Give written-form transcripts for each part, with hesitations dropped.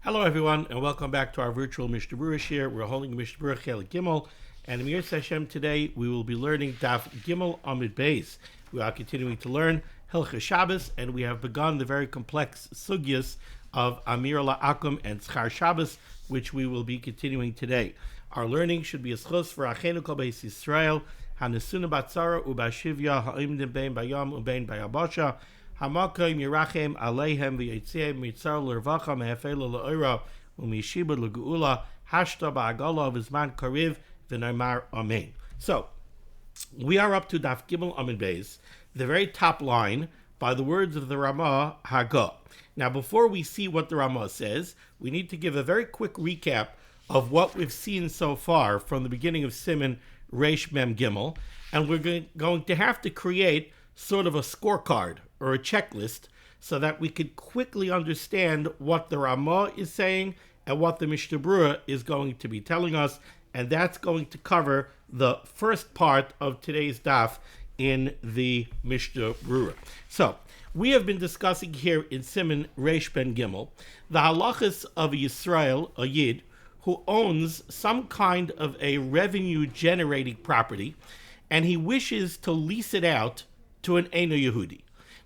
Hello everyone, and welcome back to our virtual Mishnah Berurah share. We're holding Mishnah Berurah Chelik Gimel, and in Mir Hashem today we will be learning Daf Gimel Amid Beis. We are continuing to learn Hilchos Shabbos, and we have begun the very complex sugyas of Amir La'akum and Schar Shabbos, which we will be continuing today. Our learning should be a schos for Achenu Kol Beis Yisrael, Hanesuna Batzara Ubashivya Ha'imdim Bein Bayam Ubein Bayabasha, Hamakim Yerachem Aleihem V'Yitzeim Mitzar L'Rvacha Mehefela L'Oira U'Mishiba L'Geula Hashta Ba'agala V'Zman Kariv V'Naimar Amen. So, we are up to Daf Gimel Amid Beis, the very top line, by the words of the Ramah Hagah. Now, before we see what the Ramah says, we need to give a very quick recap of what we've seen so far from the beginning of Siman Reish Mem Gimel, and we're going to have to create sort of a scorecard or a checklist so that we could quickly understand what the Ramah is saying and what the Mishnah Berurah is going to be telling us, and that's going to cover the first part of today's daf in the Mishnah Berurah. So, we have been discussing here in Siman Reish Ben Gimel the halachas of a Yisrael, a Yid, who owns some kind of a revenue-generating property, and he wishes to lease it out to an Eino Yehudi.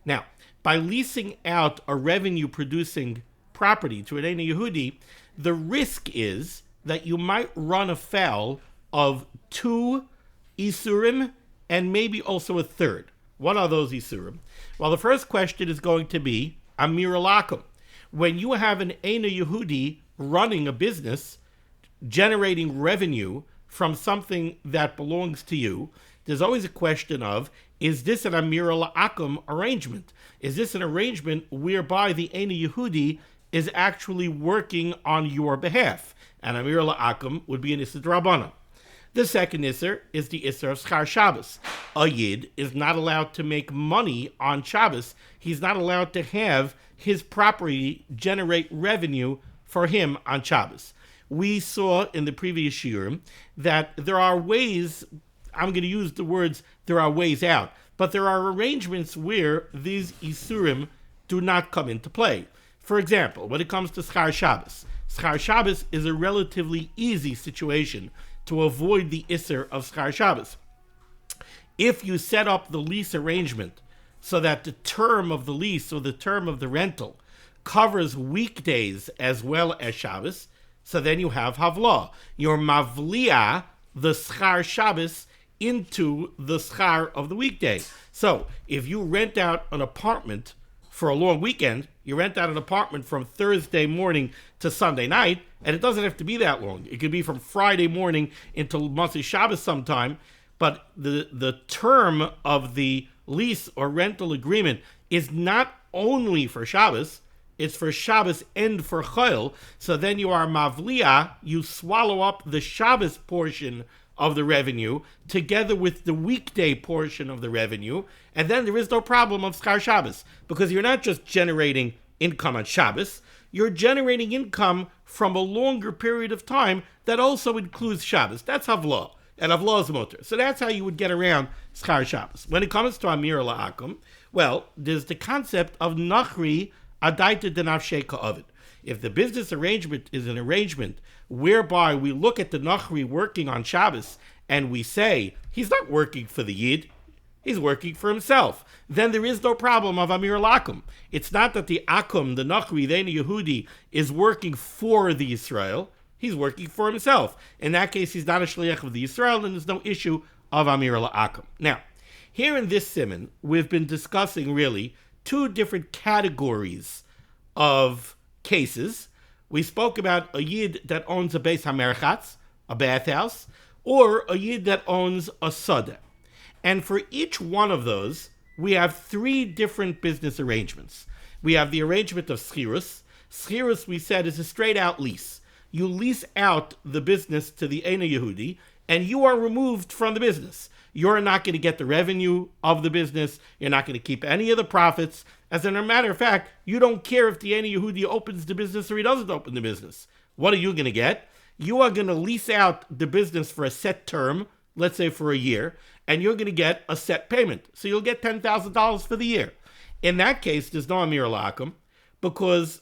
Now, by leasing out a revenue-producing property to an Eino Yehudi, the risk is that you might run afoul of two isurim and maybe also a third. What are those isurim? Well, the first question is going to be Amir Lakum. When you have an Eino Yehudi running a business, generating revenue from something that belongs to you, there's always a question of, is this an Amir La'akum arrangement? Is this an arrangement whereby the Eino Yehudi is actually working on your behalf? And Amir La'akum would be an Isser D'Rabbanan. The second Isser is the Isser of Schar Shabbos. A Yid is not allowed to make money on Shabbos. He's not allowed to have his property generate revenue for him on Shabbos. We saw in the previous shiurim that there are ways, I'm going to use the words, there are ways out, but there are arrangements where these isurim do not come into play. For example, when it comes to Schar Shabbos is a relatively easy situation to avoid the Isser of Schar Shabbos. If you set up the lease arrangement so that the term of the lease or the term of the rental covers weekdays as well as Shabbos, so then you have Havlah. You're Mavliah, the Schar Shabbos, into the schar of the weekday. So, if you rent out an apartment for a long weekend, you rent out an apartment from Thursday morning to Sunday night, and it doesn't have to be that long. It could be from Friday morning until Motzei Shabbos sometime, but the term of the lease or rental agreement is not only for Shabbos, it's for Shabbos and for Chol. So then you are Mavliah, you swallow up the Shabbos portion of the revenue together with the weekday portion of the revenue, and then there is no problem of Schar Shabbos, because you're not just generating income on Shabbos, you're generating income from a longer period of time that also includes Shabbos. That's Havlah, and Havlah is motor. So that's how you would get around Schar Shabbos. When it comes to Amir La'akum, well, there's the concept of Nachri Adaita Denavshei Ka'avid. If the business arrangement is an arrangement whereby we look at the Nachri working on Shabbos and we say, he's not working for the Yid, he's working for himself, then there is no problem of Amir Lakum. It's not that the Akum, the Nachri, the Eino Yehudi, is working for the Yisrael, he's working for himself. In that case, he's not a Shliach of the Yisrael, and there's no issue of Amir La'akum. Now, here in this Siman, we've been discussing really two different categories of cases. We spoke about a Yid that owns a Beis HaMerchatz, a bathhouse, or a Yid that owns a Sadeh. And for each one of those, we have three different business arrangements. We have the arrangement of Schiros. Schiros, we said, is a straight-out lease. You lease out the business to the Eino Yehudi, and you are removed from the business. You're not going to get the revenue of the business. You're not going to keep any of the profits. As a matter of fact, you don't care if the Eino Yehudi opens the business or he doesn't open the business. What are you going to get? You are going to lease out the business for a set term, let's say for a year, and you're going to get a set payment. So you'll get $10,000 for the year. In that case, there's no Amir La'akum, because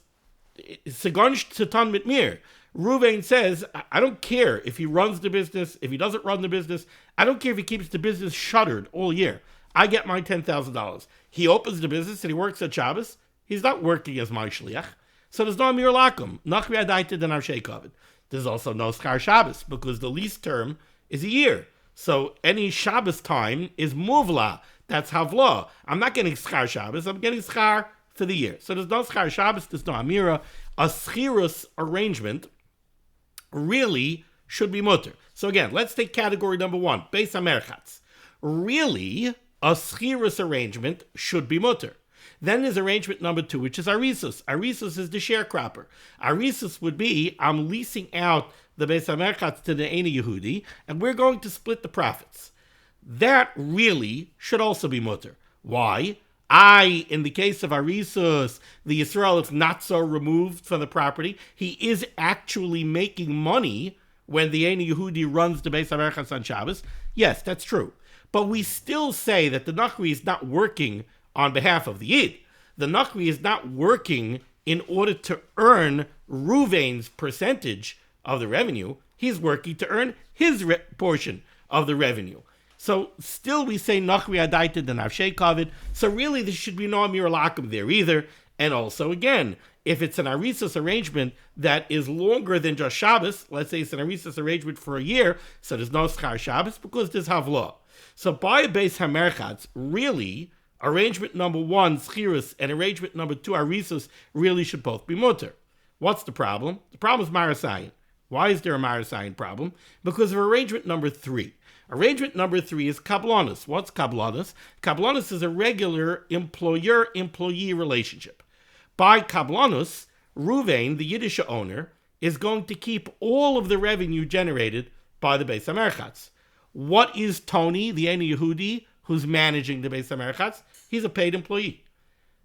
Segon Satan mit mir. Ruvain says, I don't care if he runs the business, if he doesn't run the business. I don't care if he keeps the business shuttered all year. I get my $10,000. He opens the business and he works at Shabbos. He's not working as my shliach. So there's no amir lakum. Nachri adaita den avshei kavod. There's also no schar Shabbos because the lease term is a year. So any Shabbos time is muvla. That's havla. I'm not getting schar Shabbos. I'm getting schar for the year. So there's no schar Shabbos. There's no amira. A schirus arrangement really should be mutter. So again, let's take category number 1, beis hamerchatz. Really, a schirus arrangement should be mutter. Then there's arrangement number 2, which is arisus. Arisus is the sharecropper. Arisus would be, I'm leasing out the beis hamerchatz to the Eino Yehudi, and we're going to split the profits. That really should also be mutter. Why? In the case of arisus, the Yisrael is not so removed from the property. He is actually making money when the Eino Yehudi runs the beis hamerchatz on Shabbos. Yes, that's true. But we still say that the Nachri is not working on behalf of the Yid. The Nachri is not working in order to earn Ruvain's percentage of the revenue. He's working to earn his portion of the revenue. So still we say Nachri adaita den avshei kavod. So really there should be no amir lakum there either. And also again, if it's an arisus arrangement that is longer than just Shabbos, let's say it's an arisus arrangement for a year, so there's no schar Shabbos because there's havla. So by a beis hamerchatz, really, arrangement number 1, schirus, and arrangement number 2, arisus, really should both be mutter. What's the problem? The problem is marasayin. Why is there a marasayin problem? Because of arrangement number 3. Arrangement number 3 is kablanus. What's kablanus? Kablanus is a regular employer-employee relationship. By kablanus, Ruvain, the Yiddish owner, is going to keep all of the revenue generated by the beis hamerchatz. What is Tony, the Eino Yehudi, who's managing the beis hamerchatz? He's a paid employee.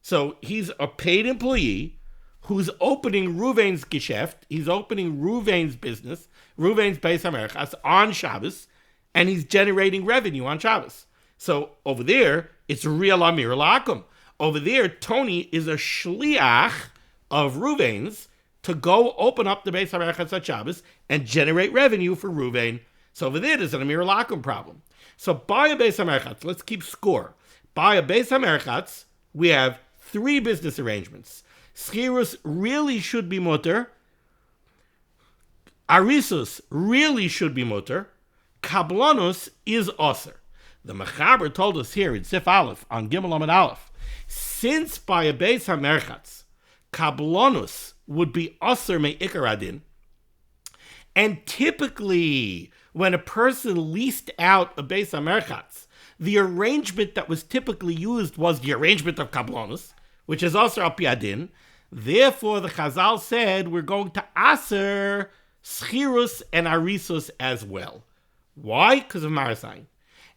So he's a paid employee who's opening Ruvain's geschäft, he's opening Ruvain's business, Ruvain's beis hamerchatz on Shabbos, and he's generating revenue on Shabbos. So over there, it's real amir lakum. Over there, Tony is a shliach of Ruvain's to go open up the beis hamerchatz on Shabbos and generate revenue for Ruvain. So over there, there's an amir lakum problem. So by a beis hamerchatz, let's keep score. By a beis hamerchatz, we have 3 business arrangements. Schirus really should be mutter. Arisus really should be mutter. Kablanus is aser. The Maxber told us here in Sif Aleph on Gimel Amud Aleph, since by a beis hamerchatz, kablanus would be aser me'ikar adin, and typically when a person leased out a beis hamerchatz, the arrangement that was typically used was the arrangement of kablanus, which is aser al pi adin. Therefore, the Chazal said we're going to aser schirus and arisus as well. Why? Because of marasayin.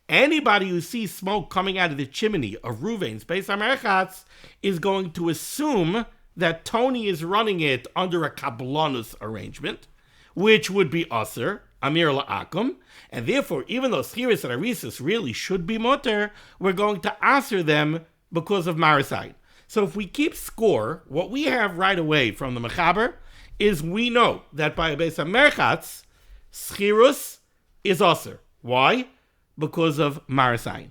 Anybody who sees smoke coming out of the chimney of Ruvain's beis hamerchatz is going to assume that Tony is running it under a kablanus arrangement, which would be aser, amir la'akum, and therefore, even though schirus and arisus really should be mutter, we're going to aser them because of marasayin. So if we keep score, what we have right away from the Maxber is we know that by a beis hamerchatz, schirus is aser. Why? Because of marasayin.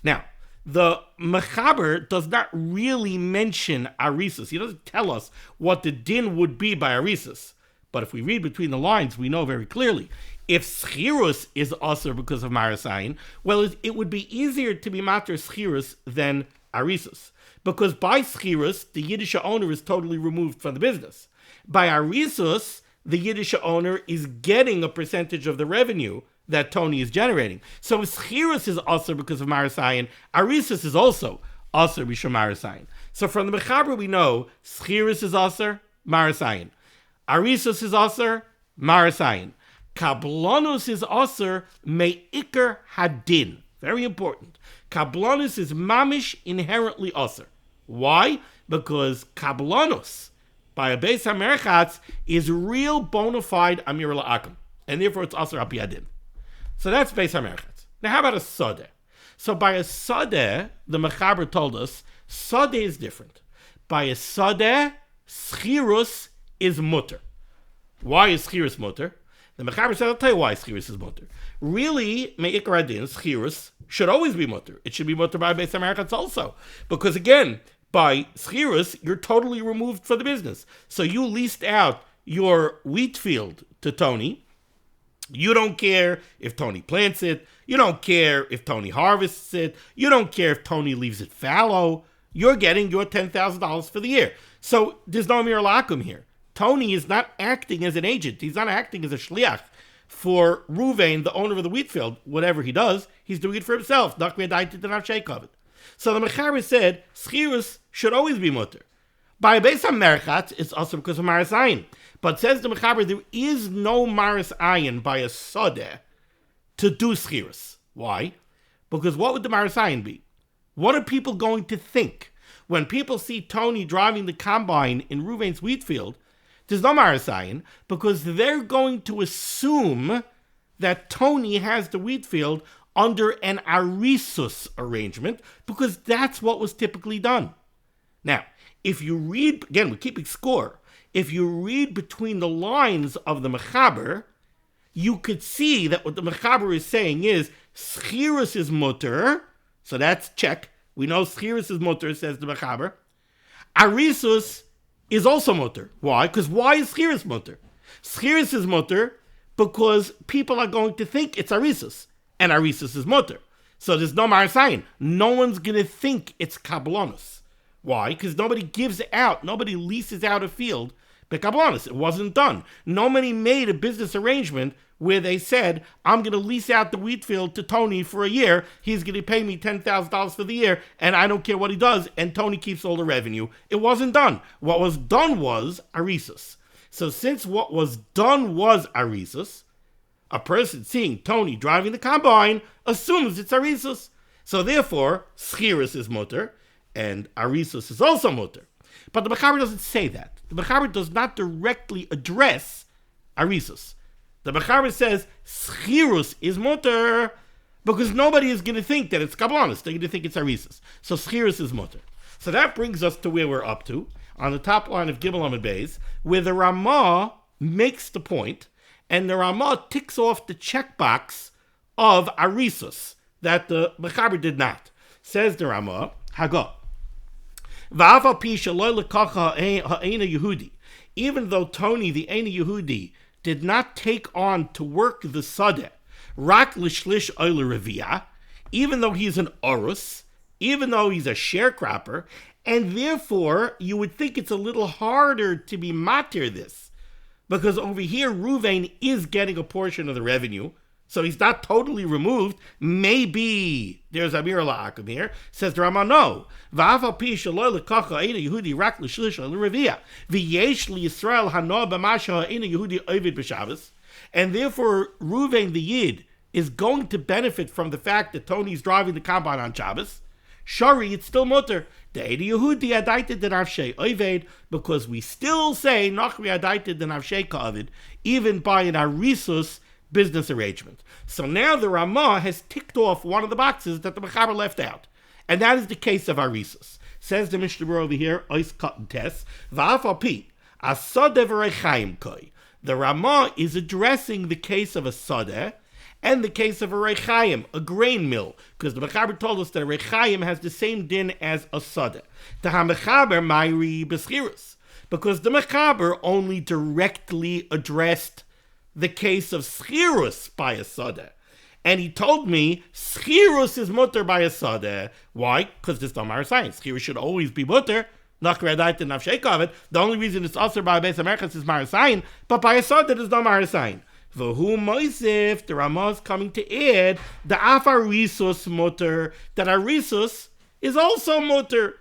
Now, the Maxber does not really mention arisus. He doesn't tell us what the din would be by arisus. But if we read between the lines, we know very clearly. If schirus is aser because of marasayin, well, it would be easier to be mater schirus than arisus. Because by schirus, the Yiddish owner is totally removed from the business. By arisus, the Yiddish owner is getting a percentage of the revenue that Tony is generating. So schirus is aser because of marasayin, arisus is also aser b'shum marasayin. So from the Maxber we know schirus is aser, marasayin. Arisus is aser, marasayin. Kablanus is aser, me'ikar hadin. Very important. Kablanus is mamish inherently aser. Why? Because kablanus, by a beis hamerchatz, is real bona fide amir la'akum. And therefore it's aser al pi adin. So that's beis hamerchatz. Now how about a sadeh? So by a sadeh, the Maxber told us, sadeh is different. By a sadeh, schirus is mutter. Why is schiros mutter? The Mechaber said, I'll tell you why schiros is mutter. Really, me'ikar adin, schiros should always be mutter. It should be mutter by Beis HaMerchatz also. Because again, by schiros, you're totally removed from the business. So you leased out your wheat field to Tony. You don't care if Tony plants it. You don't care if Tony harvests it. You don't care if Tony leaves it fallow. You're getting your $10,000 for the year. So there's no mir lakum here. Tony is not acting as an agent. He's not acting as a shliach for Ruvain, the owner of the wheat field. Whatever he does, he's doing it for himself. So the Mechaber said, schiros should always be mutter. By Beis HaMerchatz, it's also because of Maris Ayin. But says the Mechaber, there is no Maris Ayin by a Sodeh to do schiros. Why? Because what would the Maris Ayin be? What are people going to think? When people see Tony driving the combine in Ruvain's wheat field, there's no Maris Ayin, because they're going to assume that Tony has the wheat field under an arisus arrangement, because that's what was typically done. Now, if you read, again, we're keeping score, if you read between the lines of the Mechaber, you could see that what the Mechaber is saying is, schiros is mutter, so that's check. We know schiros is mutter, says the Mechaber. Arisus is also mutter. Why? Because why is schiros mutter? Schiros is mutter because people are going to think it's arisus, and arisus is mutter. So there's no Maris Ayin. No one's going to think it's kablonis. Why? Because nobody leases out a field by kablonis. It wasn't done. Nobody made a business arrangement where they said, I'm going to lease out the wheat field to Tony for a year. He's going to pay me $10,000 for the year, and I don't care what he does, and Tony keeps all the revenue. It wasn't done. What was done was arisus. So since what was done was arisus, a person seeing Tony driving the combine assumes it's arisus. So therefore, schiros is mutter, and arisus is also mutter. But the Mechaber doesn't say that. The Mechaber does not directly address arisus. The Mechaber says schiros is mutter because nobody is going to think that it's kablonis. They're going to think it's arisus. So schiros is mutter. So that brings us to where we're up to, on the top line of Gimel Amud Beis, where the Ramah makes the point, and the Ramah ticks off the checkbox of arisus that the Mechaber did not. Says the Ramah, Hago. V'av pi shelo lekacha ha'eino Yehudi. Even though Tony, the Eino Yehudi, did not take on to work the Sadeh, rak l'shlish oil revia, even though he's an orus, even though he's a sharecropper, and therefore you would think it's a little harder to be matir this, because over here Ruvain is getting a portion of the revenue, so he's not totally removed. Maybe there's a mir la'akum here. Says the Rama, no. V'av pi shelo lekacha ha'eino Yehudi rak l'shlish oil revia v'yesh liYisrael hanoah b'masha ha'eino Yehudi ovid b'Shabbos, and therefore Ruvain the Yid is going to benefit from the fact that Tony's driving the combine on Shabbos. Shari, it's still mutter. The Eino Yehudi adaited the nafshei oived, because we still say nachri adaited the nafshei ka'avid, even by an arisus business arrangement. So now the Ramah has ticked off one of the boxes that the Mechaber left out, and that is the case of arisus. Says the Mishnah Berurah over here, ois cotton test, va'af al pi, asodeh v'reichayim koi. The Ramah is addressing the case of a sodeh and the case of a reichayim, a grain mill, because the Mechaber told us that a reichayim has the same din as a sodeh. The ha-Mechaber mayri b'schiros, because the Mechaber only directly addressed the case of schiros by a sodeh. And he told me schiros is mutter by a sodeh. Why? Because there's no Maris Ayin. Schiros should always be mutter. The only reason it's also by Beis HaMerchatz is Maris Ayin, but by a sodeh there's no Maris Ayin. V'hu moisif, the Ramah is coming to add the af arisus mutter, that arisus is also mutter,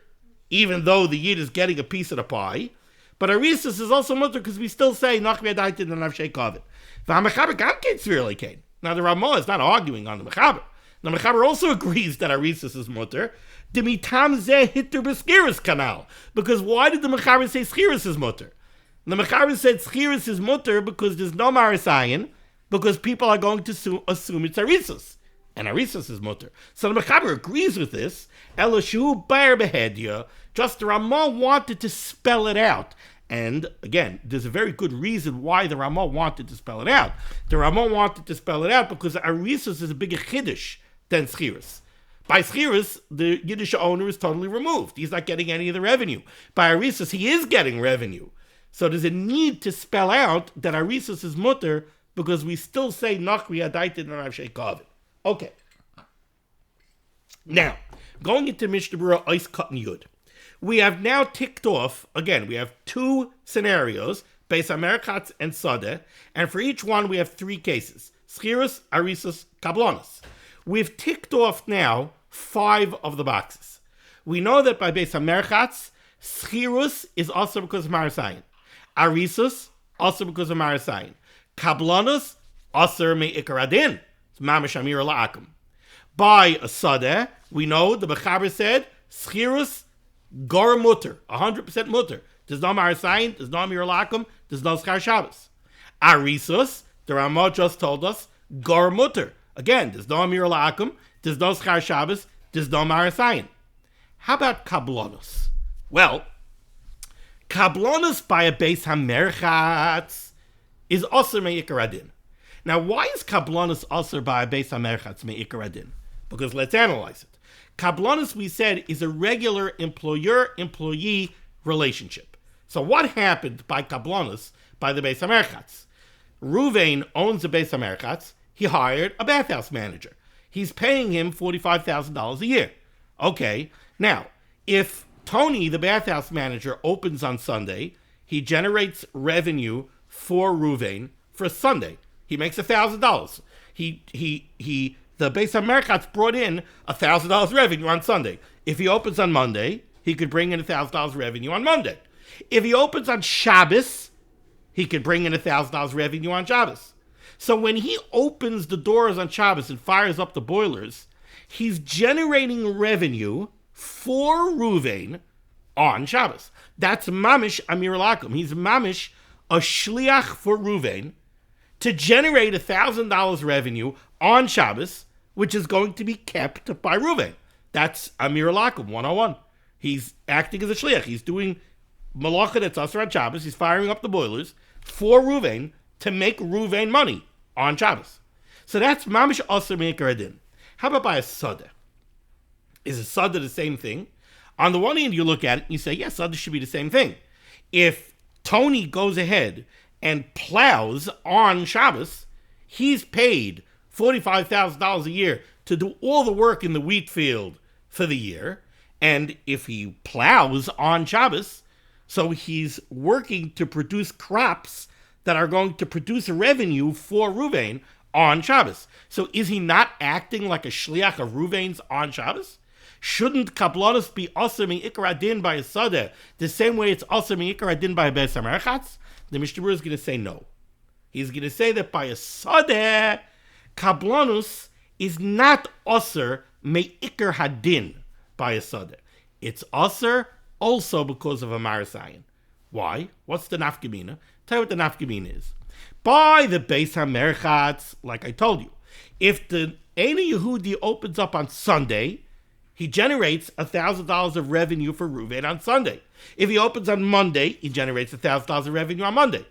even though the Yid is getting a piece of the pie. But arisus is also mutter because we still say nachri adaitin and nafshei kavod. V'hamechaber gam kein tzvirli kain. Now the Ramah is not arguing on the Mechaber. The Mechaber also agrees that arisus is mutter. Demitam zeh hitter b'schiros kanal. Because why did the Mechaber say schiros is mutter? The Mechaber said schiros is mutter because there's no Maris Ayin, because people are going to assume it's arisus. And arisus is mutter. So the Mechaber agrees with this. Elishu bar behedya. Just the Ramah wanted to spell it out And again, there's a very good reason why the Ramah wanted to spell it out. The Ramah wanted to spell it out because Arisus is a bigger chiddush than Schiris. By Schiris, the Yiddish owner is totally removed. He's not getting any of the revenue. By Arisus, he is getting revenue. So there's a need to spell out that Arisus is mutter because we still say Nachri Adaitin and Rav Sheikhavin. Okay. Now, going into Mishnah Berurah Ois Katan Yud. We have now ticked off, again, we have two scenarios, Beis HaMerchatz and Sadeh, and for each one we have three cases, Schiris, Arisus, Kablonis. We've ticked off now 5 of the boxes. We know that by Beis HaMerchatz, Schirus is also because of Marasayin. Arisus, also because of Marasayin. Kablonis, Aser Me'ikar Adin. It's Mamash Amir La'akim. By a Sadeh, we know the Mechaber said, Schirus, Gar Mutter, 100% Mutter. There's no Marasayin, there's no Amir La'akim, there's no Schar Shabbos. Arisus, the Ramah just told us, Gar Mutter. Again, there's no Amir La'akim, there's no Schar Shabbos, there's no Marasayin. How about Kablonos? Well, Kablonos by a Beis HaMerchatz is Aser Me'ikar Adin. Now, why is Kablonos Aser by a Beis HaMerchatz Me'ikar Adin? Because let's analyze it. Kablonos, we said, is a regular employer-employee relationship. So what happened by Kablonos by the Beis HaMerchatz? Ruvain owns the Beis HaMerchatz. He hired a bathhouse manager. He's paying him $45,000 a year. Okay, now, if Tony, the bathhouse manager, opens on Sunday, he generates revenue for Ruvain for Sunday. He makes $1,000. The Beis HaMerchatz brought in $1,000 revenue on Sunday. If he opens on Monday, he could bring in $1,000 revenue on Monday. If he opens on Shabbos, he could bring in $1,000 revenue on Shabbos. So when he opens the doors on Shabbos and fires up the boilers, he's generating revenue for Ruvain on Shabbos. That's Mamish Amir Lakum. He's Mamish, a shliach for Ruvain, to generate $1,000 revenue on Shabbos, which is going to be kept by Ruvain. That's Amir Lakum 101. He's acting as a shliach. He's doing malacha that's asur on Shabbos. He's firing up the boilers for Ruvain to make Ruvain money on Shabbos. So that's Mamish Aser Me'ikar Adin. How about by a Sadeh? Is a Sadeh the same thing? On the one hand, you look at it and you say, yes, Sadeh should be the same thing. If Tony goes ahead and plows on Shabbos, he's paid $45,000 a year to do all the work in the wheat field for the year. And if he plows on Shabbos, so he's working to produce crops that are going to produce revenue for Ruvain on Shabbos. So is he not acting like a shliach of Ruvain's on Shabbos? Shouldn't Kablonos be Aser Me'ikar Adin by a Sadeh the same way it's Aser Me'ikar Adin by a Beis HaMerchatz? The Mishnah Berurah is going to say no. He's going to say that by a Sadeh, Kablonos is not Aser Me'ikar Hadin by a Sadeh. It's Aser also because of a Marasayin. Why? What's the nafkamina? Tell you what the nafkamina is. By the Beis HaMerchatz, like I told you, if the Eino Yehudi opens up on Sunday, he generates $1,000 of revenue for Ruvain on Sunday. If he opens on Monday, he generates $1,000 of revenue on Monday.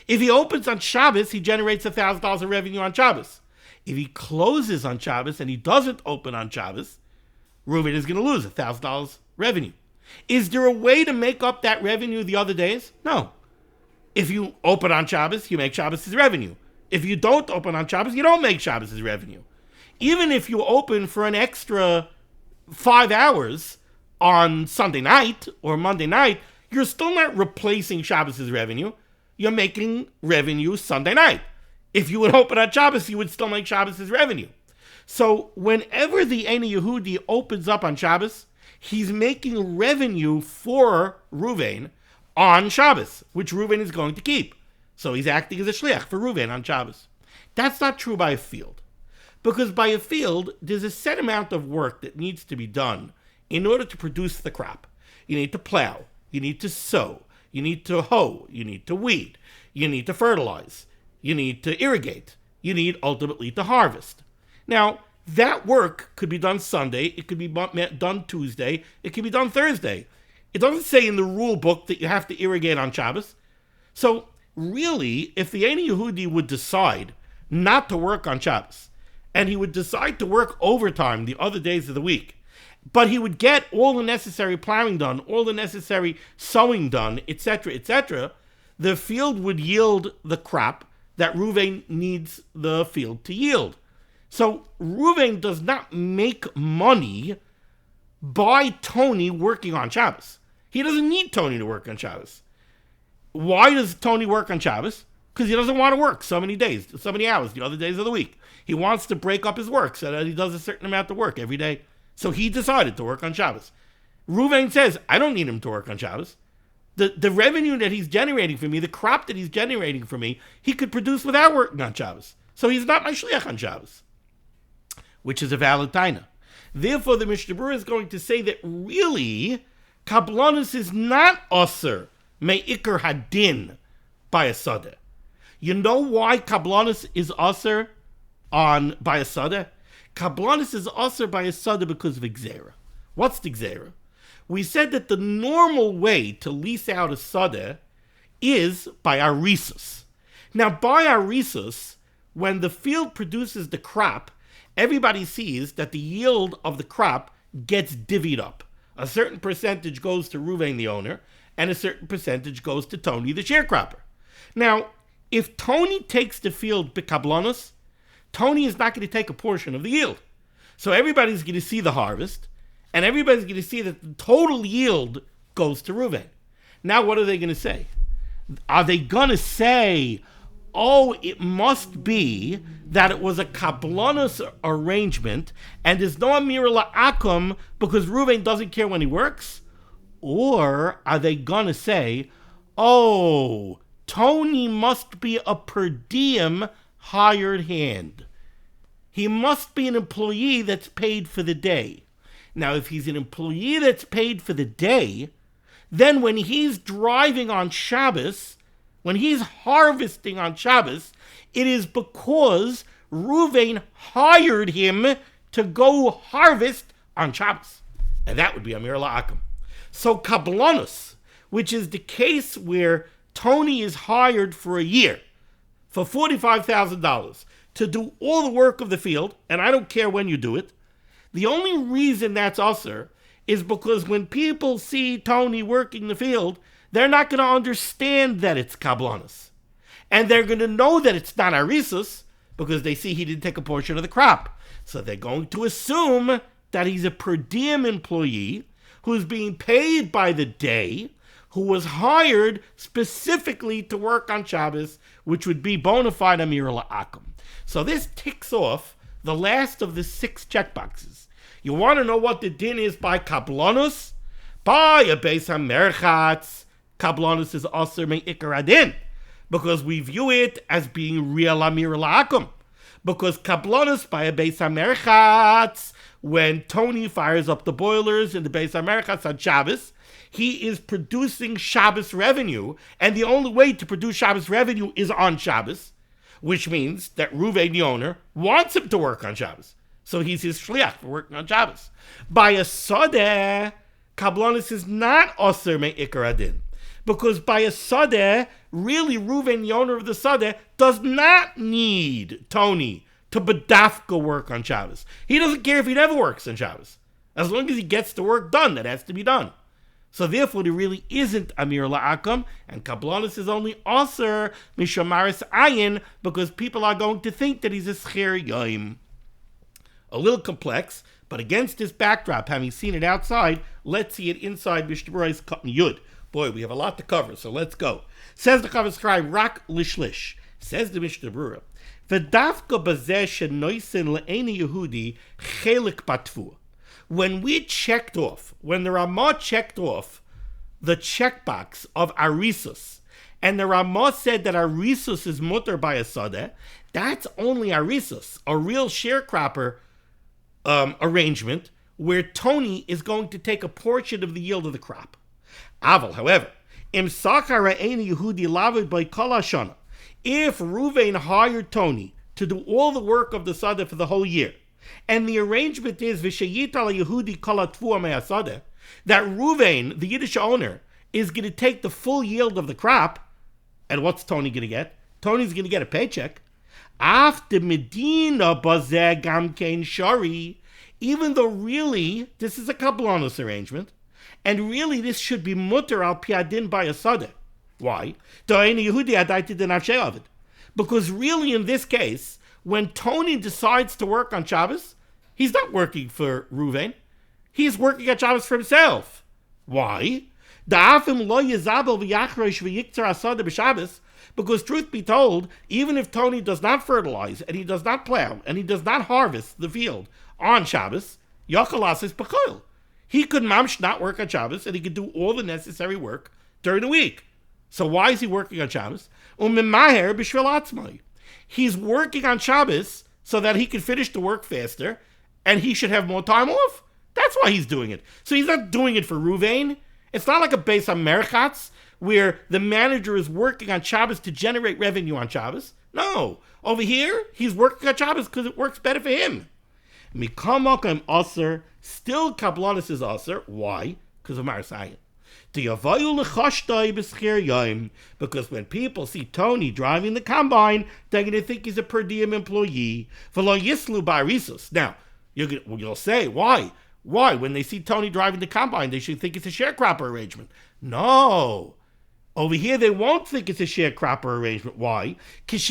If he opens on Shabbos, he generates $1,000 of revenue on Shabbos. If he closes on Shabbos and he doesn't open on Shabbos, Ruvain is going to lose $1,000 revenue. Is there a way to make up that revenue the other days? No. If you open on Shabbos, you make Shabbos' revenue. If you don't open on Shabbos, you don't make Shabbos' revenue. Even if you open for an extra 5 hours on Sunday night or Monday night, you're still not replacing Shabbos' revenue. You're making revenue Sunday night. If you would open on Shabbos, you would still make Shabbos' revenue. So whenever the Eino Yehudi opens up on Shabbos, he's making revenue for Ruvain on Shabbos, which Ruvain is going to keep. So he's acting as a shliach for Ruvain on Shabbos. That's not true by a field. Because by a field, there's a set amount of work that needs to be done in order to produce the crop. You need to plow, you need to sow, you need to hoe, you need to weed, you need to fertilize, you need to irrigate, you need ultimately to harvest. Now, that work could be done Sunday, it could be done Tuesday, it could be done Thursday. It doesn't say in the rule book that you have to irrigate on Shabbos. So really, if the Eino Yehudi would decide not to work on Shabbos, and he would decide to work overtime the other days of the week, but he would get all the necessary plowing done, all the necessary sowing done, etc., the field would yield the crop that Reuven needs the field to yield. So Reuven does not make money by Tony working on Shabbos. He doesn't need Tony to work on Shabbos. Why does Tony work on Shabbos? Because he doesn't want to work so many days, so many hours, the other days of the week. He wants to break up his work so that he does a certain amount of work every day. So he decided to work on Shabbos. Reuven says, I don't need him to work on Shabbos. The revenue that he's generating for me, the crop that he's generating for me, he could produce without working on Shabbos. So he's not my shliach on Shabbos, which is a valid taina. Therefore, the Mishnah Berurah is going to say that really, kablanus is not aser me'ikar hadin by a sadeh. You know why kablanus is aser by a sadeh? Kablanus is aser by a sadeh because of gzeira. What's the gzeira? We said that the normal way to lease out a sadeh is by arisus. Now, by arisus, when the field produces the crop, everybody sees that the yield of the crop gets divvied up. A certain percentage goes to Reuven, the owner, and a certain percentage goes to Tony, the sharecropper. Now, if Tony takes the field b'kablanus, Tony is not going to take a portion of the yield. So everybody's going to see the harvest, and everybody's going to see that the total yield goes to Reuven. Now, what are they going to say? Are they going to say, oh, it must be that it was a kablanus arrangement, and there's no amir la'akum because Reuven doesn't care when he works? Or are they going to say, oh, Tony must be a per diem hired hand. He must be an employee that's paid for the day. Now, if he's an employee that's paid for the day, then when he's driving on Shabbos, when he's harvesting on Shabbos, it is because Reuven hired him to go harvest on Shabbos. And that would be Amir La'akim. So kablanus, which is the case where Tony is hired for a year for $45,000 to do all the work of the field, and I don't care when you do it. The only reason that's usher is because when people see Tony working the field, they're not going to understand that it's kablanus. And they're going to know that it's not arisus because they see he didn't take a portion of the crop. So they're going to assume that he's a per diem employee who's being paid by the day, who was hired specifically to work on Shabbos, which would be bona fide Amir La'akim. So this ticks off the last of the 6 checkboxes. You want to know what the din is by kablanus? By a beis hamerchatz, kablanus is aser me'ikar adin, because we view it as being real Amir La'akim. Because kablanus by a beis hamerchatz, when Tony fires up the boilers in the beis hamerchatz on Shabbos, he is producing Shabbos revenue, and the only way to produce Shabbos revenue is on Shabbos, which means that Reuven, the owner, wants him to work on Shabbos. So he's his shliach for working on Shabbos. By a sadeh, kablanus is not aser me'ikar adin. Because by a sadeh, really Reuven, the owner of the sadeh, does not need Tony to bedafka work on Shabbos. He doesn't care if he never works on Shabbos. As long as he gets the work done, that has to be done. So therefore, there really isn't Amir La'akim, and kablanus is only aser mishamaris ayin, because people are going to think that he's a scher yoim. A little complex, but against this backdrop, having seen it outside, let's see it inside Mishnah Berurah's Katan Yud. Boy, we have a lot to cover, so let's go. Says the Chaver Scribe, Rak Lishlish. Says the Mishnah Berurah, V'dafka bazeh shenoisen le'eni Yehudi chelik batfu. When we checked off, when the Ramah checked off the checkbox of arisus, and the Ramah said that arisus is mutter by a sadeh, that's only arisus, a real sharecropper arrangement where Tony is going to take a portion of the yield of the crop. Aval, however, im sachar eini Yehudi lavid by kol hashana, if Reuven hired Tony to do all the work of the sadeh for the whole year, and the arrangement is v'sheyit al Yehudi kol hatvua me'asadeh, that Ruvain, the Yiddish owner, is going to take the full yield of the crop, and what's Tony going to get? Tony's going to get a paycheck. After Medina bazeh gamkein shari, even though really this is a kabbalanus arrangement, and really this should be mutter al piadin by a sadeh. Why? Because really in this case, when Tony decides to work on Shabbos, he's not working for Ruvain. He's working at Shabbos for himself. Why? Because truth be told, even if Tony does not fertilize, and he does not plow, and he does not harvest the field on Shabbos, Yachalas is Pakoil. He could mamsh not work on Shabbos, and he could do all the necessary work during the week. So why is he working on Shabbos? He's working on Shabbos so that he can finish the work faster, and he should have more time off. That's why he's doing it. So he's not doing it for Ruvain. It's not like a base on Merchatz, where the manager is working on Shabbos to generate revenue on Shabbos. No. Over here, he's working on Shabbos because it works better for him. Mikamakam Aser, still Kabbalanus is Aser. Why? Because of Marasayan. Because when people see Tony driving the combine, they're going to think he's a per diem employee. Now, you'll say, why? Why? When they see Tony driving the combine, they should think it's a sharecropper arrangement. No. Over here, they won't think it's a sharecropper arrangement. Why? Because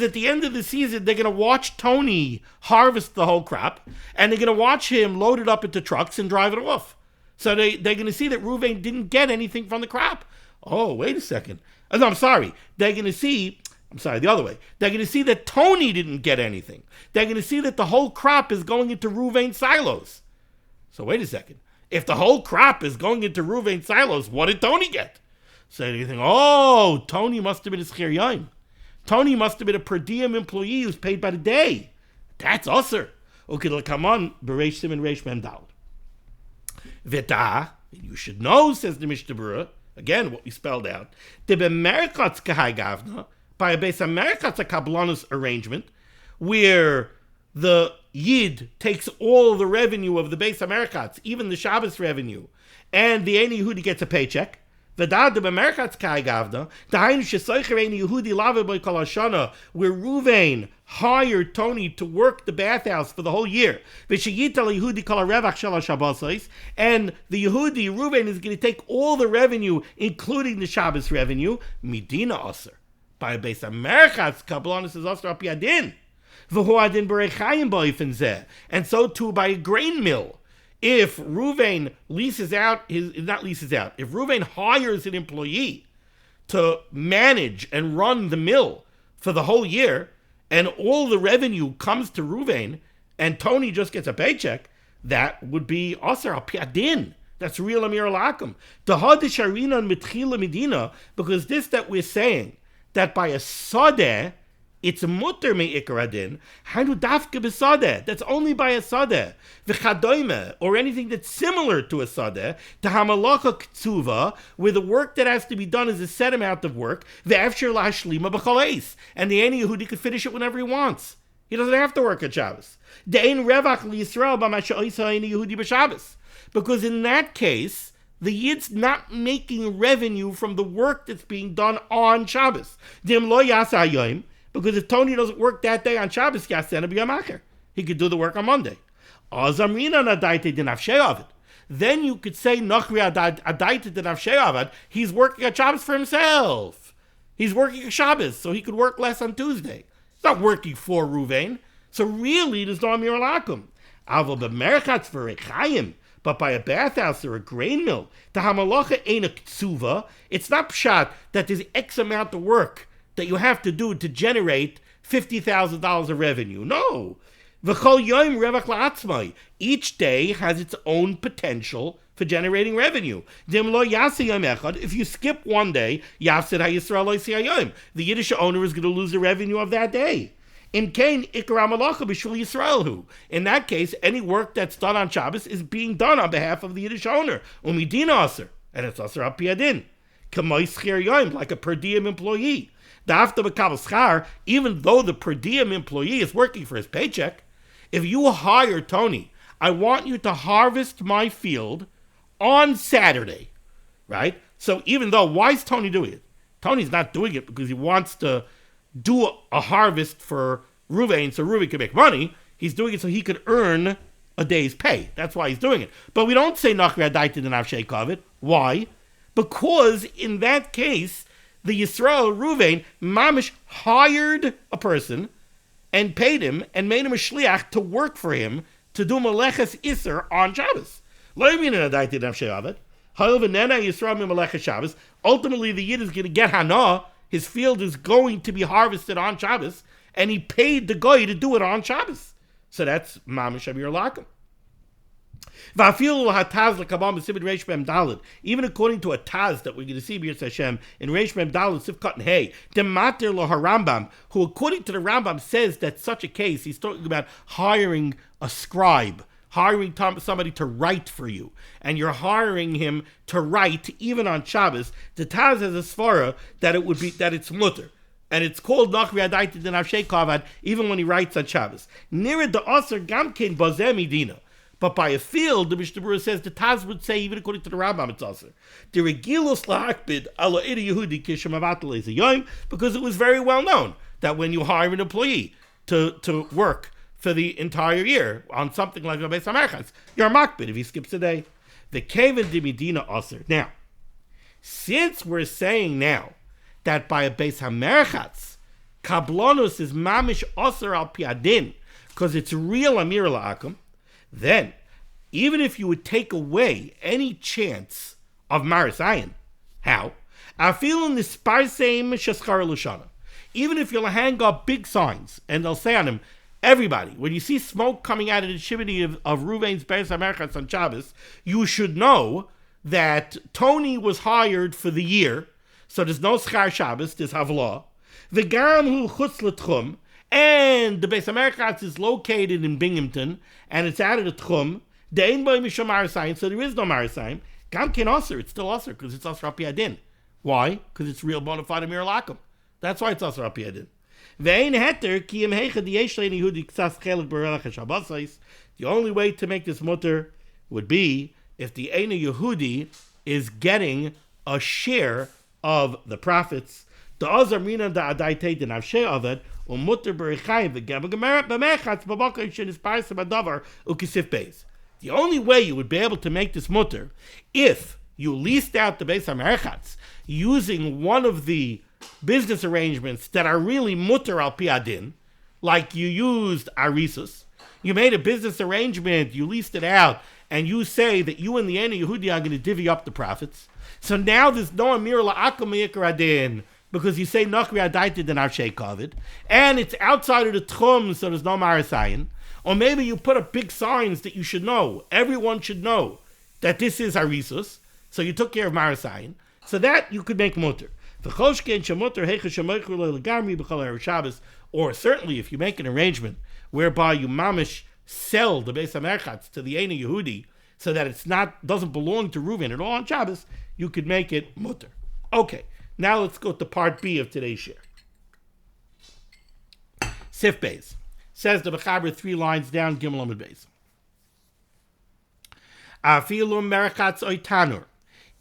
at the end of the season, they're going to watch Tony harvest the whole crop, and they're going to watch him load it up into trucks and drive it off. So they're going to see that Ruvain didn't get anything from the crop. Oh, wait a second. No, I'm sorry. They're going to see... the other way. They're going to see that Tony didn't get anything. They're going to see that the whole crop is going into Ruvain silos. So wait a second. If the whole crop is going into Ruvain silos, what did Tony get? So you think, oh, Tony must have been a schir yaim. Tony must have been a per diem employee who's paid by the day. That's usher. Okay, come on, Bereish Siman Reish Mem Dal. V'ta, you should know, says the Mishnah Berurah, again, what we spelled out, the bemerkatz kahai gavna, by a base Americat's a kabbalanus arrangement, where the Yid takes all the revenue of the base Americats, even the Shabbos revenue, and the Eini Yehudi gets a paycheck. V'dad the Americats kai gavna, the Hainu shesoicher Eini Yehudi lave by kol hashana, where Ruvain hired Tony to work the bathhouse for the whole year. V'sheyita Yehudi kol harevach shel haShabbosos, and the Yehudi Ruvain is going to take all the revenue, including the Shabbos revenue. Medina aser. By a base Americat's kabbalanus is also apiyadin. V'huadin berechayim ba'ifin zeh. And so too by a grain mill. If Ruvain if Ruvain hires an employee to manage and run the mill for the whole year, and all the revenue comes to Ruvain, and Tony just gets a paycheck, that would be aser apiyadin. That's real amir alakum. Dehadish arina mitchila medina, because this that we're saying, that by a sadeh, it's mutter me'ikar adin, hanu dafke b'sadeh, that's only by a sadeh, v'chadoime, or anything that's similar to a sadeh, to hamalacha k'tzuva, where the work that has to be done is a set amount of work, v'efshir lahashlima b'chaleis, and the Eini Yehudi can finish it whenever he wants. He doesn't have to work at Shabbos. De'ein revach liYisrael b'masha oisa Eini Yehudi b'Shabbos, because in that case, the Yid's not making revenue from the work that's being done on Shabbos. Dim lo yasa hayom, because if Tony doesn't work that day on Shabbos, he could do the work on Monday. Then you could say, he's working at Shabbos for himself. He's working at Shabbos, so he could work less on Tuesday. He's not working for Ruvain. So really, there's no Amir Alakum. But by a bathhouse or a grain mill, the hamalacha ain't a k'tzuva. It's not pshat that there's X amount of work that you have to do to generate $50,000 of revenue. No. V'chol yom revach la'atzmai. Each day has its own potential for generating revenue. Dim lo yasi yom echad. If you skip one day, yafsid ha'yisrael lo yisi hayom. The Yiddish owner is going to lose the revenue of that day. In kain ikar hamalacha b'shul Yisrael. In that case, any work that's done on Shabbos is being done on behalf of the Yiddish owner. Umidina aser. And it's aser al piyadin. K'may schir yom, like a per diem employee. Even though the per diem employee is working for his paycheck, if you hire Tony I want you to harvest my field on Saturday, right? So even though, why is Tony doing it? Tony's not doing it because he wants to do a harvest for Ruvain so Ruvain can make money. He's doing it so he could earn a day's pay. That's why he's doing it. But we don't say Nachri Adaita D'Nav Sheikavit. Why? Because in that case, the Yisrael Ruvain mamish hired a person and paid him and made him a shliach to work for him to do meleches iser on Shabbos. Ultimately, the Yid is going to get hana. His field is going to be harvested on Shabbos, and he paid the guy to do it on Shabbos. So that's mamish avir lakum. Even according to a Taz that we're going to see B'Yirtzeh Hashem in Reish Mem Daled Sifkat and Hey, Demater lo HaRambam, who according to the Rambam says that such a case, he's talking about hiring a scribe, hiring somebody to write for you, and you're hiring him to write even on Shabbos. The Taz has a svara that it would be that it's mutter. And it's called Nachri Adaita D'Nav Sheikavad even when he writes on Shabbos. Near the Aser Gamkein Bazeh Midina. But by a field, the Mishnah Berurah says the Taz would say, even according to the Rambam, it's also the Regilos Lahakbid ala Yehudi Kishamavatale Zayim, because it was very well known that when you hire an employee to work for the entire year on something like a Beis HaMerchatz, you're makbid if he skips a day. The Kevin de Medina Aser. Now, since we're saying now that by a Beis HaMerchatz, Kablanus is mamish Aser al Piadin, because it's real Amir La'akum, then, even if you would take away any chance of Maris Ayin, how? Even if you'll hang up big signs, and they'll say on them, everybody, when you see smoke coming out of the chimney of Ruvain's Beis HaMerchatz on Shabbos, you should know that Tony was hired for the year, so there's no Schar Shabbos, there's Havlah. The Garam Hu Chutz L'Tchum, and the Beis HaMerchatz is located in Binghamton, and it's out of the Tchum. De'ein boi mishum Marasayim, so there is no Marasayim. Gam ken Aser, it's still Aser, because it's Aser al Piadin. Why? Because it's real bona fide Amir Lakum. That's why it's Aser al Piadin. Ve'ein heter ki im heicha diyesh le'en Yehudi ksas chelet b'relach HaShabbosais. The only way to make this mutter would be if the Eino Yehudi is getting a share of the profits. The Azar Mina da Adaitei D'Nav She'avad, the only way you would be able to make this mutter if you leased out the Beis HaMerchatz using one of the business arrangements that are really mutter al piadin, like you used arisus. You made a business arrangement, you leased it out, and you say that you and the Eino Yehudi are going to divvy up the profits. So now there's no Amir La'akum Yikar Adin, because you say Nachri Adaita D'Nav Sheikavit, and it's outside of the Tchum, so there's no Marasayin. Or maybe you put up big signs that you should know. Everyone should know that this is Harisus, so you took care of Marasayin. So that you could make mutter. Or certainly if you make an arrangement whereby you mamish sell the Beis HaMerchatz to the Eino Yehudi, so that it's doesn't belong to Reuven at all on Shabbos, you could make it mutter. Okay. Now let's go to part B of today's share. Sif Beis. Says the Maxber 3 lines down, Gimel Amud Beis. Afilu merchatz oy tanur.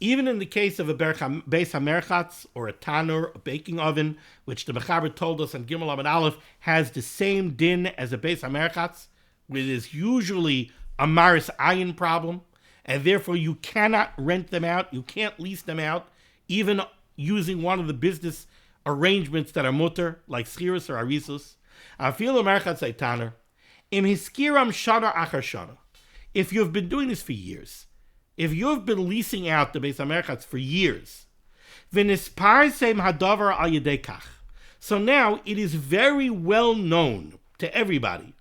Even in the case of a Beis HaMerchatz or a tanur, a baking oven, which the Maxber told us on Gimel Amud Aleph has the same din as a Beis HaMerchatz, which is usually a Maris Ayin problem, and therefore you cannot rent them out, you can't lease them out, even using one of the business arrangements that are mutter, like schiros or arisus. Afilu merchatz taner, im hiskiram shana achar shana. If you've been doing this for years, if you've been leasing out the Beis HaMerchatz for years, v'nisparsem hadavar al yedei kach. So now it is very well known to everybody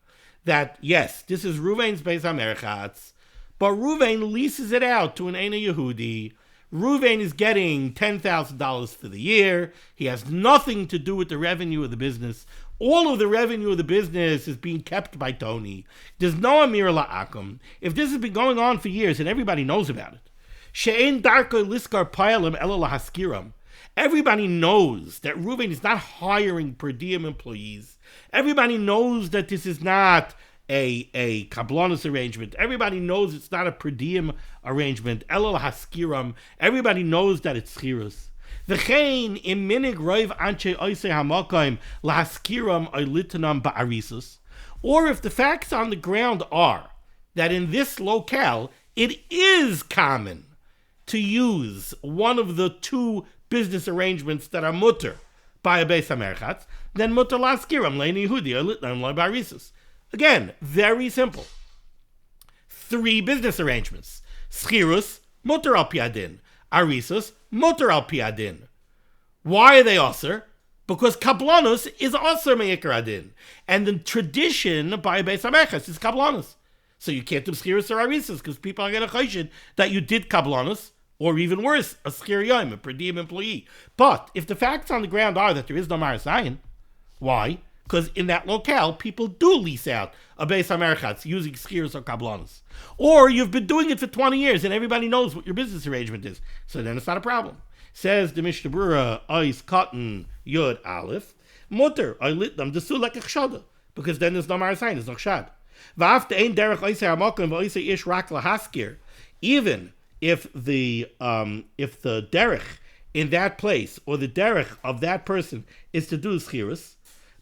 that yes, this is Reuven's Beis HaMerchatz, but Reuven leases it out to an Eino Yehudi. Reuven is getting $10,000 for the year. He has nothing to do with the revenue of the business. All of the revenue of the business is being kept by Tony. There's no Amir La'akum. If this has been going on for years and everybody knows about it, She'en darko liskar payalim elo lahaskiram. Everybody knows that Reuven is not hiring per diem employees. Everybody knows that this is not a kablonis arrangement. Everybody knows it's not a per diem arrangement. Elul haskiram. Everybody knows that it's schiros. V'chein im minig roiv anche oisei hamakoim lahaskiram oilitanam ba'arisus. Or if the facts on the ground are that in this locale it is common to use one of the two business arrangements that are mutter by a beis hamerchatz, then mutter laskiram le'en Yehudi or litnam ba'arisus. Again, very simple. 3 business arrangements. Schirus, mutter al piadin. Arisus, mutter al piadin. Why are they aser? Because kablanus is aser me'ikar adin. And the tradition by Beis HaMerchatz is kablanus. So you can't do schirus or arisus because people are going to choshen that you did kablanus, or even worse, a schir yom, a per diem employee. But if the facts on the ground are that there is no maris ayin, why? Because in that locale, people do lease out a Beis HaMerchatz using schirus or kablanus. Or you've been doing it for 20 years and everybody knows what your business arrangement is. So then it's not a problem. Says the Mishnah Berurah, Ois Cotton Yud Aleph, Mutter, I lit them, desu like a chshada, because then there's no marasayin, there's no chshad. V'afte ein derech oisei hamakom v'oisei ish rak lahaskir. Even if the derech in that place or the derech of that person is to do schirus,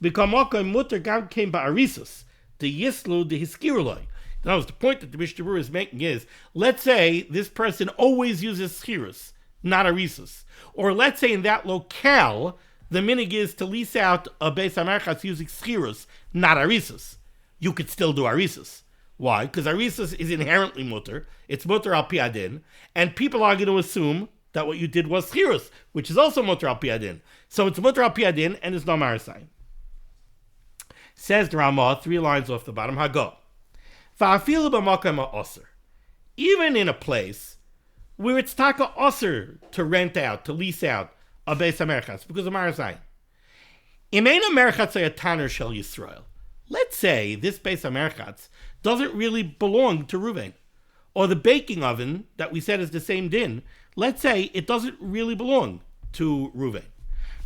b'kamakom mutter gam came ba'arisus, the yislu the hiskiruloi. Now, the point that the Mishnah Berurah is making is, let's say this person always uses schirus, not arisus. Or let's say in that locale, the minig is to lease out a Beis HaMerchatz using schirus, not arisus. You could still do arisus. Why? Because arisus is inherently mutter. It's mutter al piadin. And people are going to assume that what you did was schirus, which is also mutter al piadin. So it's mutter al piadin and it's no marasayin. Says the Ramah, 3 lines off the bottom, Hago. Fa'afilu b'makom ha'oser. Even in a place where it's taka oser to rent out, to lease out a Beis HaMerchatz because of marasayin. Im ein HaMerchatz a taner shel Yisrael. Let's say this Beis HaMerchatz doesn't really belong to Reuven. Or the baking oven that we said is the same din, let's say it doesn't really belong to Reuven.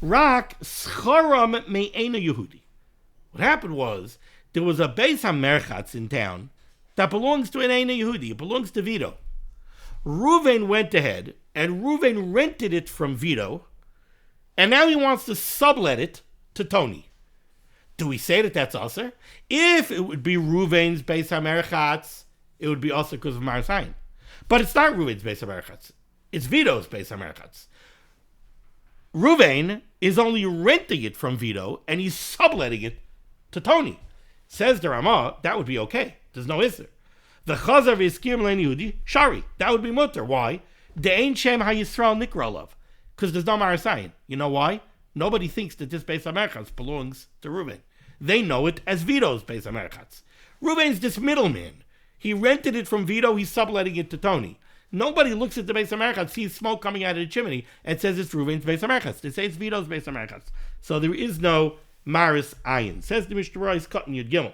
Rak scharam me eino Yehudi. What happened was, there was a Beis HaMerchatz in town that belongs to an Eino Yehudi. It belongs to Vito. Reuven went ahead, and Reuven rented it from Vito, and now he wants to sublet it to Tony. Do we say that that's aser? If it would be Reuven's Beis HaMerchatz, it would be aser because of marasayin. But it's not Reuven's Beis HaMerchatz. It's Vito's Beis HaMerchatz. Reuven is only renting it from Vito, and he's subletting it to Tony. Says the Ramah, that would be okay. There's no iser. The chazav v'yiskirim le'en Yehudi, shari. That would be mutter. Why? De'ein shem ha'yisrael nikralav. Because there's no marasayin. You know why? Nobody thinks that this Beis HaMerchatz belongs to Reuven. They know it as Vito's Beis HaMerchatz. Reuven's this middleman. He rented it from Vito, he's subletting it to Tony. Nobody looks at the Beis HaMerchatz, sees smoke coming out of the chimney, and says it's Reuven's Beis HaMerchatz. They say it's Vito's Beis HaMerchatz. So there is no maris ayin. Says the Mishnah Berurah, is cutting Yud Gimel.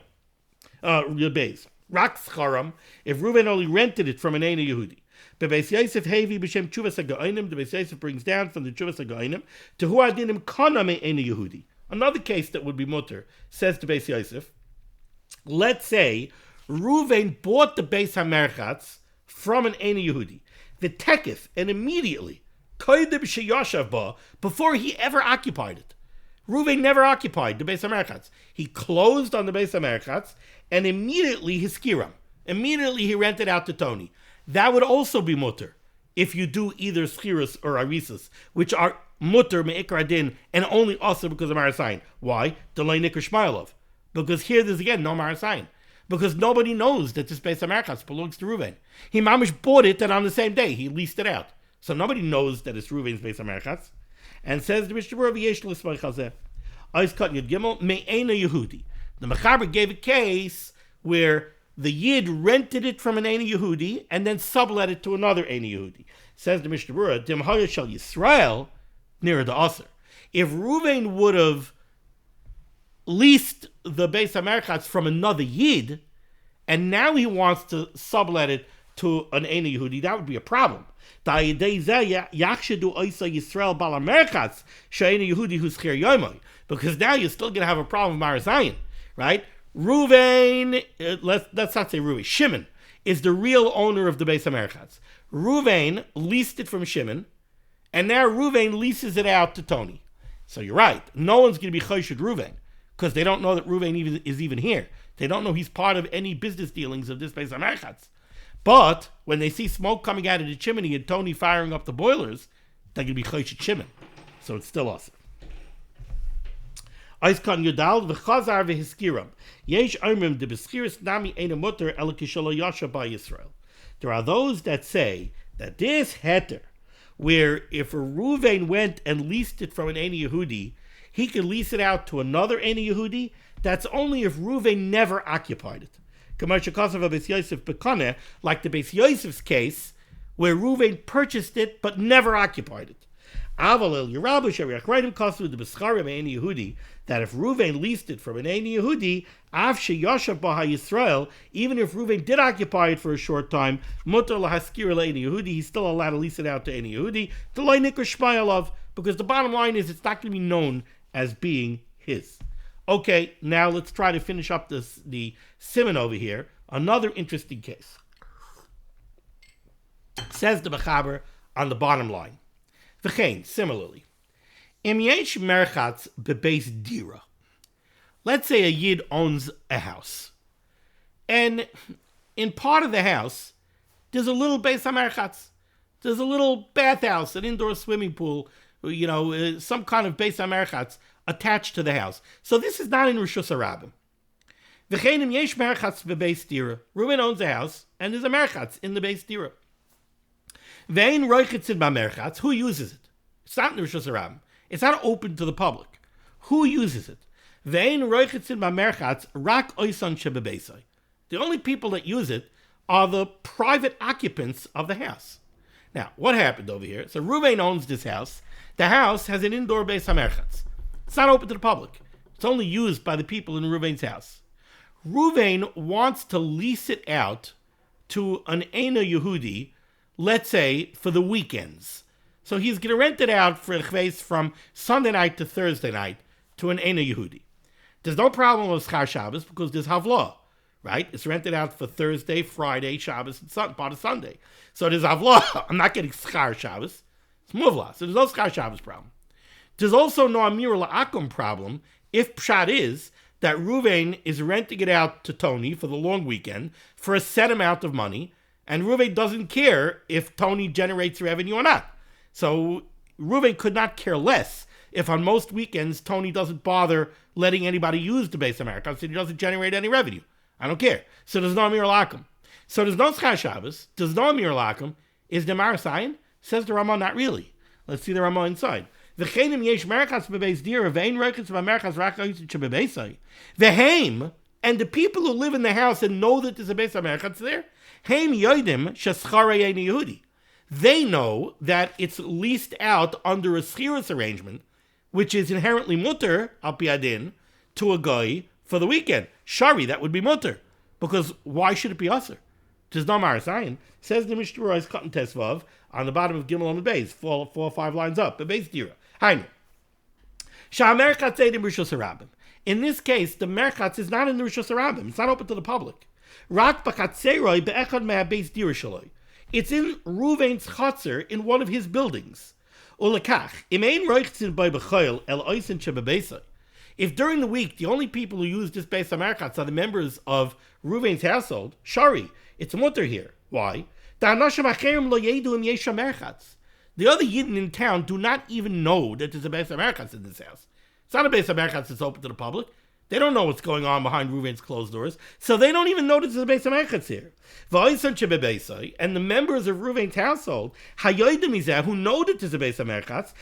Yud Beis. Rak scharam, if Reuven only rented it from an Eino Yehudi. Bebeis Yosef hevi b'shem tshuvas ha'go'inim, the Beis Yosef brings down from the tshuvas ha'go'inim, to hu adinim kana me Eino Yehudi. Another case that would be mutter, says the Beis Yosef, let's say Reuven bought the Beis HaMerchatz from an Eino Yehudi, the tekif, and immediately, koydem sheyashav ba, before he ever occupied it. Reuven never occupied the Beis HaMerchatz. He closed on the Beis HaMerchatz, and immediately his kiram. Immediately he rented out to Tony. That would also be mutter, if you do either schirus or arisus, which are mutter me'ikar adin, and only also because of marasayin. Why? Delay nikar shmailov. Because here there's again no marasayin. Because nobody knows that this Beis HaMerchatz belongs to Reuven. He mamish bought it, and on the same day he leased it out. So nobody knows that it's Reuven's Beis HaMerchatz. And says the Mishnah Berurah, v'yesh l'smay chazeh. Ois cut Yud Gimel, me'eino Yehudi. The Maxber gave a case where the Yid rented it from an Eino Yehudi and then sublet it to another Eino Yehudi. Says the Mishnah Berurah, Dim haya shel Yisrael, nearer the Aser. If Reuven would have leased the Beis HaMerchatz from another Yid, and now he wants to sublet it to an Eino Yehudi, that would be a problem. Because now you're still going to have a problem with Marasayin, right? Ruvain, let's not say Ruvain, Siman is the real owner of the Beis HaMerchatz. Ruvain leased it from Siman, and now Ruvain leases it out to Tony. So you're right. No one's going to be choshed Ruvain because they don't know that Ruvain is even here. They don't know he's part of any business dealings of this Beis HaMerchatz. But when they see smoke coming out of the chimney and Tony firing up the boilers, they're going to be choshed Siman. So it's still awesome. There are those that say that this heter, where if a Ruvain went and leased it from an Eino Yehudi, he could lease it out to another Eino Yehudi, that's only if Ruvain never occupied it. Like the Beis Yosef's case, where Ruvain purchased it but never occupied it. That if Ruvain leased it from an Eino Yehudi, even if Ruvain did occupy it for a short time, he's still allowed to lease it out to Eino Yehudi, because the bottom line is it's not going to be known as being his. Okay, now let's try to finish up the Siman over here. Another interesting case. Says the Maxber on the bottom line. V'chein, similarly, im yesh merchatz bebeis dira. Let's say a yid owns a house, and in part of the house, there's a little beis hamerchatz. There's a little bathhouse, an indoor swimming pool, some kind of beis hamerchatz attached to the house. So this is not in Rishus HaRabim. V'chein im yesh merchatz bebeis dira. Reuben owns a house, and there's a merchatz in the beis dira. Vein roichitzin b'merchatz. Who uses it? It's not in the Rishus HaRabim. It's not open to the public. Who uses it? Vein roichitzin b'merchatz rak oisan shebebeisai. The only people that use it are the private occupants of the house. Now, what happened over here? So Ruvain owns this house. The house has an indoor beis hamerchatz. It's not open to the public. It's only used by the people in Ruvain's house. Ruvain wants to lease it out to an Eino Yehudi, let's say, for the weekends. So he's going to rent it out for a chveis from Sunday night to Thursday night to an Eino Yehudi. There's no problem with Schar Shabbos because there's Havlah, right? It's rented out for Thursday, Friday, Shabbos, and part of Sunday. So there's Havlah. I'm not getting Schar Shabbos. It's Muvla. So there's no Schar Shabbos problem. There's also no Amir La'akum problem if Pshat is that Ruvain is renting it out to Tony for the long weekend for a set amount of money, and Ruvain doesn't care if Tony generates revenue or not. So Ruvain could not care less if on most weekends Tony doesn't bother letting anybody use the Beis HaMerchatz, so he doesn't generate any revenue. I don't care. So there's no Amir La'akum. So there's no Schar Shabbos, there's no Amir La'akum. Is there Marasayan? Says the Ramah, not really. Let's see the Ramah inside. The Chenim yesh merchatz bebeis dira vein roichitz b'merchatz rak oitzit shebebeisai. The Haim and the people who live in the house and know that there's a beis hamerchatz there, Haim yoidim shescharei Eino Yehudi. They know that it's leased out under a schiras arrangement, which is inherently mutter al pi adin to a guy for the weekend. Shari, that would be mutter, because why should it be usher? There's no Marasayan. Says the Mishnah Berurah is cut in Tesvav on the bottom of Gimel on the base, 4 or 5 lines up. The base dira. Hainu. Sha'amerchatz eidim Rishus HaRabim. In this case, the merchatz is not in the Rishus HaRabim. It's not open to the public. Rak b'chatzeroi be'echad me'abeis dira shaloi. It's in Ruvain's chatzer in one of his buildings. Ulekach im ein roichtzin bei b'choil el oisin shebebeisai. If during the week the only people who use this beis hamerchatz are the members of Ruvain's household, shari, it's a mutter here. Why? The other Yidden in town do not even know that there's a beis hamerchatz in this house. It's not a beis hamerchatz that's open to the public. They don't know what's going on behind Ruvain's closed doors, so they don't even know that there's a beis hamerchatz here. And the members of Ruvain's household, who know that there's a beis hamerchatz,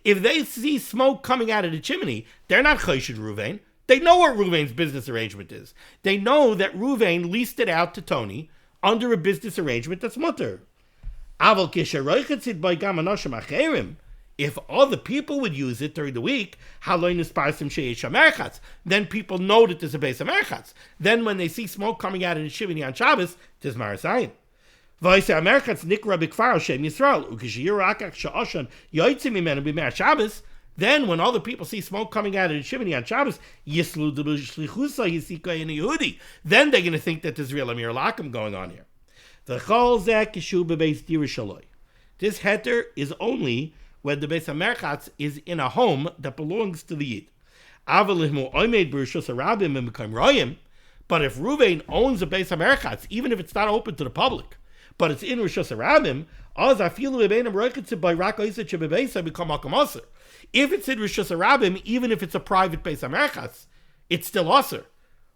if they see smoke coming out of the chimney, they're not choshed Ruvain. They know what Ruvain's business arrangement is. They know that Ruvain leased it out to Tony under a business arrangement that's mutter. If other people would use it during the week, then people know that there's a beis hamerchatz. Then when they see smoke coming out of the chimney on Shabbos, there's Marasayin. Then when other people see smoke coming out of the chimney on Shabbos, Yislu de Shlichusa Yisika in Yehudi. Then they're going to think that there's real Amir Lakim going on here. The Chol Zek Kishu Bebeis Dirshu. This heter is only when the Beis HaMerchatz is in a home that belongs to the Yid. But if Ruvain owns a Beis HaMerchatz, even if it's not open to the public, but it's in Rishus HaRabim, if it's in Rishus HaRabim, even if it's a private Beis HaMerchatz, it's still Aser.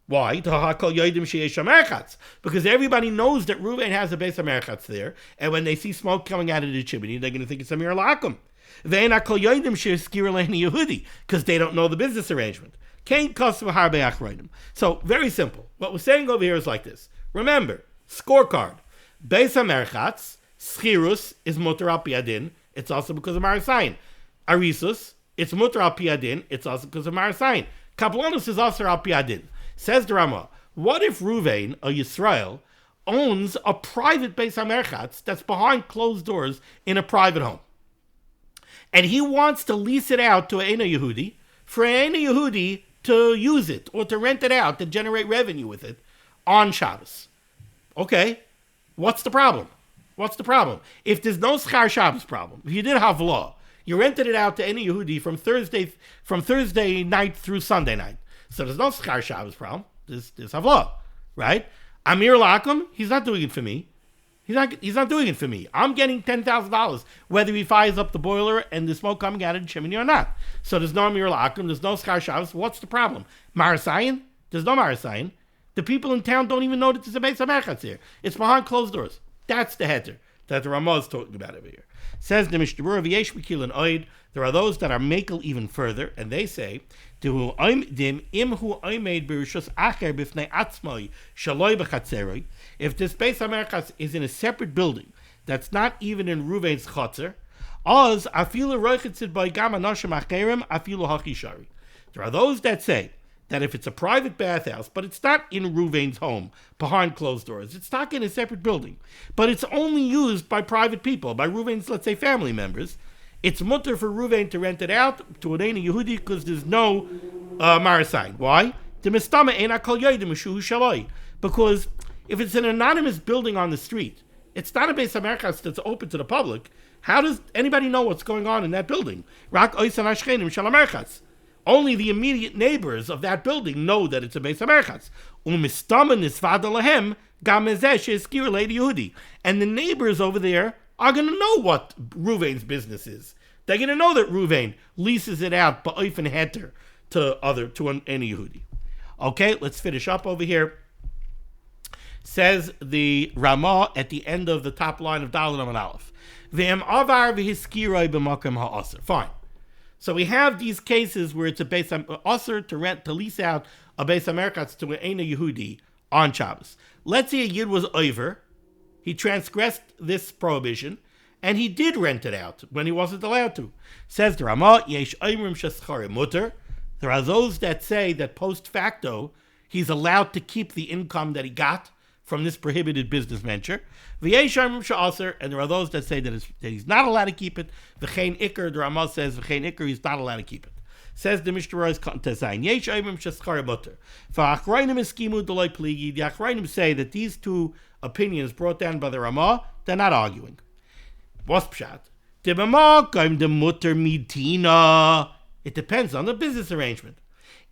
Why? Because everybody knows that Ruvain has a Beis HaMerchatz there, and when they see smoke coming out of the chimney, they're going to think it's Amir Lakim. Because they don't know the business arrangement. So, very simple. What we're saying over here is like this. Remember, scorecard. Beis HaMerchatz, Sechirut is mutar al pi adin. It's also because of Marasayin. Arisus, it's mutar al pi adin. It's also because of Marasayin. Kaplanus is also al pi adin. Says the Rama, what if Ruvain, a Yisrael, owns a private Beis HaMerchatz that's behind closed doors in a private home? And he wants to lease it out to Eino Yehudi for Eino Yehudi to use it or to rent it out to generate revenue with it on Shabbos. Okay, what's the problem? What's the problem? If there's no Schar Shabbos problem, if you did Havlah, you rented it out to Eino Yehudi from Thursday night through Sunday night. So there's no Schar Shabbos problem. There's Havlah, right? Amir Lakim, he's not doing it for me. He's not doing it for me. I'm getting $10,000 whether he fires up the boiler and the smoke coming out of the chimney or not. So there's no Amir Lakim, there's no Schar Shabbos. What's the problem? Marasayin? There's no Marasayin. The people in town don't even know that there's a Beis HaMerchatz here. It's behind closed doors. That's the heter that the Ramah is talking about over here. Says the Mishnah Berurah, V'yesh Mikil and Oid, there are those that are makel even further, and they say, if this Beis HaMerchatz is in a separate building that's not even in Ruvein's Chotzer, there are those that say that if it's a private bathhouse, but it's not in Ruvein's home, behind closed doors, it's not in a separate building, but it's only used by private people, by Ruvein's, let's say, family members, it's mutter for Ruvain to rent it out to an Eino Yehudi because there's no Marasayin. Why? Because if it's an anonymous building on the street, it's not a Beis HaMerchatz that's open to the public. How does anybody know what's going on in that building? Only the immediate neighbors of that building know that it's a Beis HaMerchatz. And the neighbors over there are going to know what Ruvain's business is. They're going to know that Ruvain leases it out ba'ofen heter to any Yehudi. Okay, let's finish up over here. Says the Ramah at the end of the top line of Daled Amud Aleph. V'em avar v'hiskiroi b'makom ha'aser. Fine. So we have these cases where it's a Beis HaAser to lease out a Beis HaMerchatz to an Eino Yehudi on Shabbos. Let's say a Yid was over. He transgressed this prohibition, and he did rent it out when he wasn't allowed to. Says the Ramah, Yesh Oimrim Sheschare Mutter. There are those that say that post facto, he's allowed to keep the income that he got from this prohibited business venture. V'yesh Oimrim She'aser, and there are those that say that he's not allowed to keep it. V'chein Iker, the Ramah says, V'chein Iker, he's not allowed to keep it. Says the Mishnah Berurah's Tezayin, Yesh Oimrim Sheschare Mutter. V'achrayim eskimu d'loi pligi. The achrayim say that these two opinions brought down by the Ramah, they're not arguing. What's pshat? It depends on the business arrangement.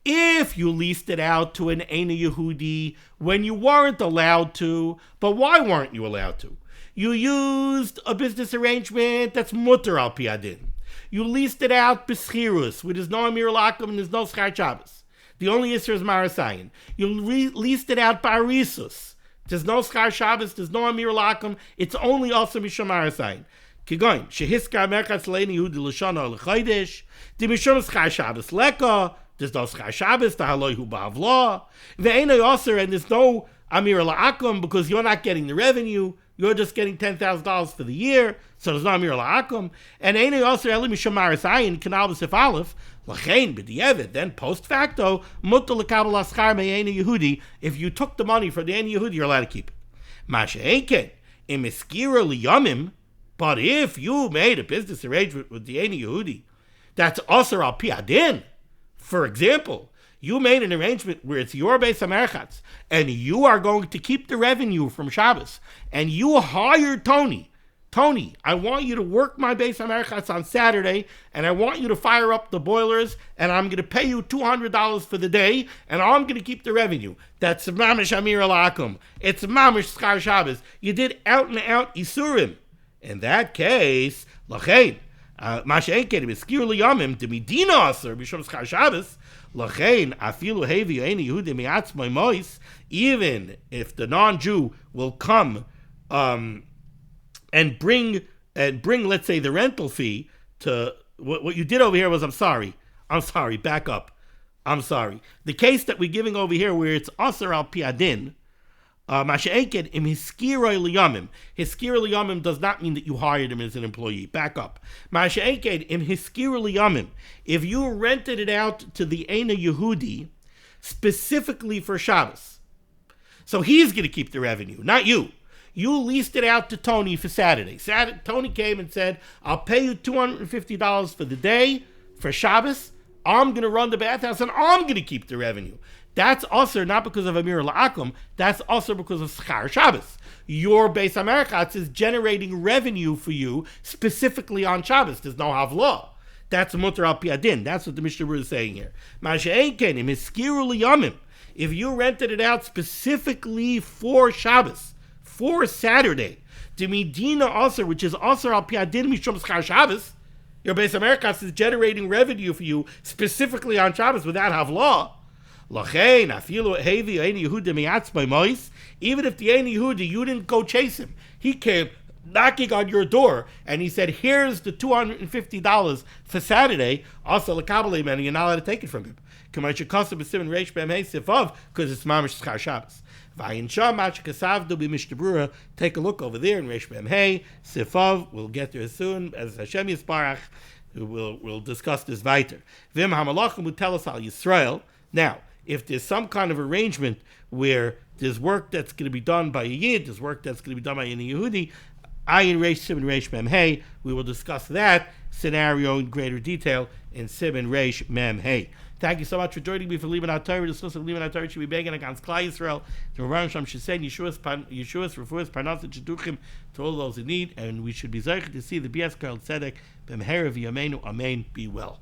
If you leased it out to an Eino Yehudi when you weren't allowed to, but why weren't you allowed to? You used a business arrangement that's mutar al pi adin. You leased it out b'sechirut, where there's no Amir Lakim and there's no Schar Shabbos. The only issue is Marasayin. You leased it out b'arisus. There's no Schar Shabbos, there's no Amir Lakim, it's only also Mishum Marasayin. Kigoin, shehiskar merchatz le'Eino Yehudi l'shana l'chaydesh, the Mishum Schar Shabbos leka, there's no Schar Shabbos, the haloihu ba'avla, ve'eino yoser, and there's no Amir La'akum because you're not getting the revenue, you're just getting $10,000 for the year, so there's no Amir La'akum, and eino yoser eli Mishum Marasayin, kanal b'sif aleph, l'chein b'di'evet, then post facto, mutter l'kabel aschar me'eino Yehudi, if you took the money for the Eino Yehudi, you're allowed to keep it. Masha Eiken, im eskira liyamim, but if you made a business arrangement with the Eino Yehudi, That's Asar al Pi Adin. For example, you made an arrangement where it's your Beis HaMerchatz, and you are going to keep the revenue from Shabbos, and you hired Tony. Tony, I want you to work my Beis HaMerchatz on Saturday, and I want you to fire up the boilers, and I'm going to pay you $200 for the day, and I'm going to keep the revenue. That's Mamish Amir Alakum. It's Mamish Schar Shabbos. You did out and out Isurim. In that case, Lachein, Masha'enken, Miskir Liyamim, Demidina Aser, Bishom Schar Shabbos, Lachein, Afilu Hevi, Eini Yehudi Miatzmai Mois, even if the non-Jew will come and bring, let's say, the rental fee to what you did over here was, I'm sorry, back up. I'm sorry. The case that we're giving over here where it's Asar al Pi Adin, Masha'enken im hiskiroi liyamim. Hiskiroi liyamim does not mean that you hired him as an employee. Back up. Masha'enken im hiskiroi liyamim. If you rented it out to the Eina Yehudi specifically for Shabbos, so he's going to keep the revenue, not you. You leased it out to Tony for Saturday. Tony came and said, I'll pay you $250 for the day for Shabbos. I'm going to run the bathhouse and I'm going to keep the revenue. That's also not because of Amir La'akum. That's also because of Schar Shabbos. Your Beis HaMerchatz is generating revenue for you specifically on Shabbos. There's no Havlah. That's Mutar al Pi Adin. That's what the Mishnah Berurah is saying here. Masha'enken im hiskiru liyamim. If you rented it out specifically for Shabbos, for Saturday, the Medina also, which is also al Pi Adin mishum Schar Shabbos, your Beis HaMerchatz is generating revenue for you specifically on Shabbos without Havlah. Lachein, afilu hevi Eini Yehudi miatzmai mois. Even if the Eini Yehudi, you didn't go chase him. He came knocking on your door and he said, here's the $250 for Saturday. Also, l'kabelei man, you're not allowed to take it from him. Because it's mamish schar Shabbos. Take a look over there in Reish Mem Hey, Sifav. We'll get there soon. As Hashem Yisparach, we'll discuss this weiter. Vim hamalachim would tell us al Yisrael. Now, if there's some kind of arrangement where there's work that's going to be done by a Yid, there's work that's going to be done by a Yehudi, Ayin Reish Siman Reish Mem Hey, we will discuss that scenario in greater detail in Siman Reish Mem Hey. Thank you so much for joining me for limud HaTorah. Discussing limud HaTorah should be begging against Klal Yisrael. The Rebbeinu Shalom should send Yeshua's refuahs, parnas, and shidduchim to all those in need, and we should be zeicher to see the BS Karl Tzedek b'mehera v'yameinu. Amen. Be well.